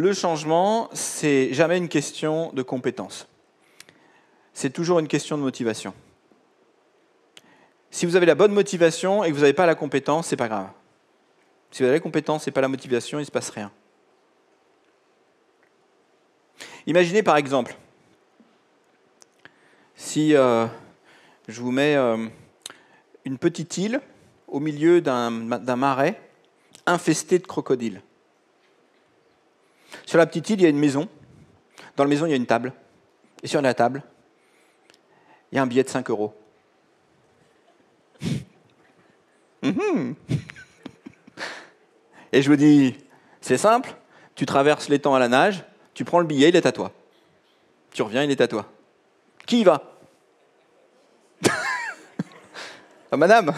le changement, c'est jamais une question de compétence. C'est toujours une question de motivation. Si vous avez la bonne motivation et que vous n'avez pas la compétence, c'est pas grave. Si vous avez la compétence et pas la motivation, il ne se passe rien. Imaginez par exemple, si je vous mets une petite île au milieu d'un marais infesté de crocodiles. Sur la petite île, il y a une maison. Dans la maison, il y a une table. Et sur la table, il y a un billet de 5 €. Et je vous dis, c'est simple, tu traverses l'étang à la nage, tu prends le billet, il est à toi. Tu reviens, il est à toi. Qui y va? Ah, madame.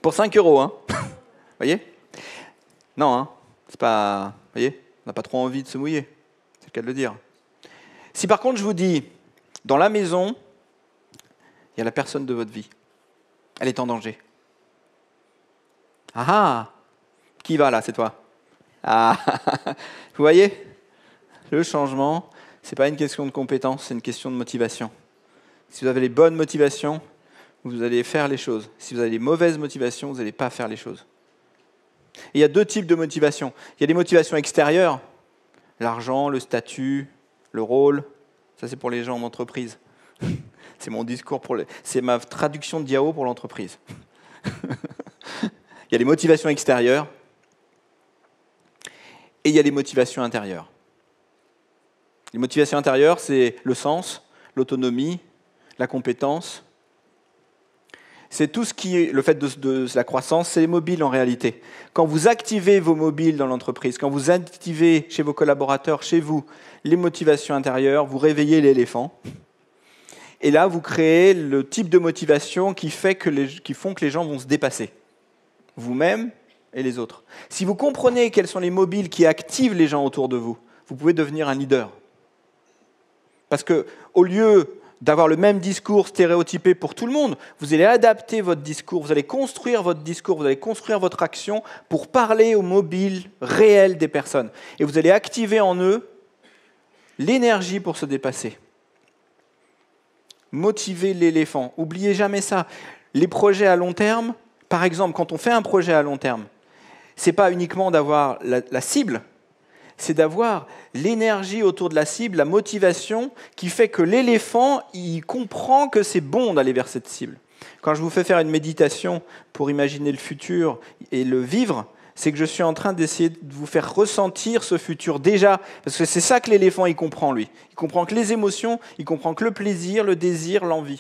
Pour 5 €, hein. Voyez? Non, hein. C'est pas... Voyez? On n'a pas trop envie de se mouiller. C'est le cas de le dire. Si par contre je vous dis, dans la maison, il y a la personne de votre vie. Elle est en danger. Ah ah! Qui va là? C'est toi. Ah! Vous voyez? Le changement, ce n'est pas une question de compétence, c'est une question de motivation. Si vous avez les bonnes motivations, vous allez faire les choses. Si vous avez les mauvaises motivations, vous n'allez pas faire les choses. Et il y a 2 types de motivations. Il y a des motivations extérieures, l'argent, le statut, le rôle. Ça, c'est pour les gens en entreprise. C'est mon discours c'est ma traduction de Diao pour l'entreprise. Il y a les motivations extérieures et il y a les motivations intérieures. Les motivations intérieures, c'est le sens, l'autonomie, la compétence. C'est tout ce qui est le fait de la croissance, c'est les mobiles en réalité. Quand vous activez vos mobiles dans l'entreprise, quand vous activez chez vos collaborateurs, chez vous, les motivations intérieures, vous réveillez l'éléphant. Et là, vous créez le type de motivation qui font que les gens vont se dépasser. Vous-même et les autres. Si vous comprenez quels sont les mobiles qui activent les gens autour de vous, vous pouvez devenir un leader. Parce qu'au lieu d'avoir le même discours stéréotypé pour tout le monde, vous allez adapter votre discours, vous allez construire votre discours, vous allez construire votre action pour parler aux mobiles réels des personnes. Et vous allez activer en eux l'énergie pour se dépasser. Motiver l'éléphant. N'oubliez jamais ça. Les projets à long terme, par exemple, quand on fait un projet à long terme, ce n'est pas uniquement d'avoir la cible, c'est d'avoir l'énergie autour de la cible, la motivation qui fait que l'éléphant, il comprend que c'est bon d'aller vers cette cible. Quand je vous fais faire une méditation pour imaginer le futur et le vivre, c'est que je suis en train d'essayer de vous faire ressentir ce futur déjà, parce que c'est ça que l'éléphant, il comprend, lui. Il comprend que les émotions, il comprend que le plaisir, le désir, l'envie.